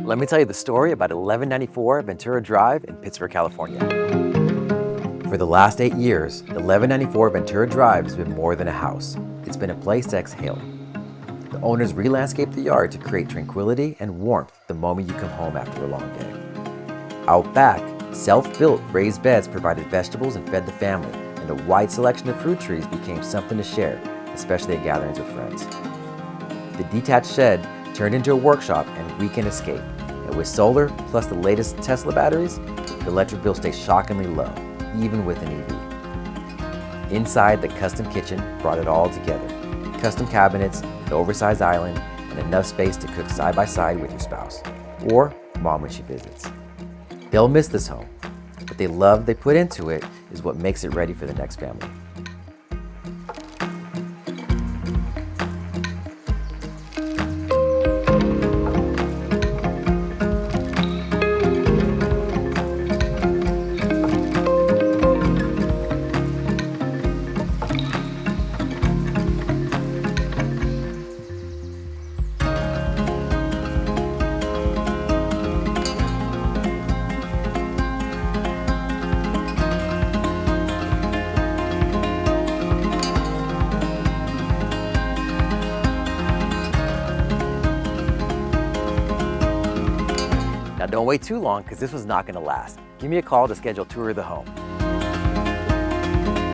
Let me tell you the story about 1194 Ventura Drive in Pittsburg, California. For the last 8 years, 1194 Ventura Drive has been more than a house. It's been a place to exhale. The owners re-landscaped the yard to create tranquility and warmth the moment you come home after a long day. Out back, self-built raised beds provided vegetables and fed the family, and a wide selection of fruit trees became something to share, especially at gatherings with friends. The detached shed turned into a workshop and weekend escape, and with solar plus the latest Tesla batteries, the electric bill stays shockingly low, even with an EV. Inside, the custom kitchen brought it all together. Custom cabinets, an oversized island, and enough space to cook side by side with your spouse, or mom when she visits. They'll miss this home, but the love they put into it is what makes it ready for the next family. Now don't wait too long because this was not going to last. Give me a call to schedule a tour of the home.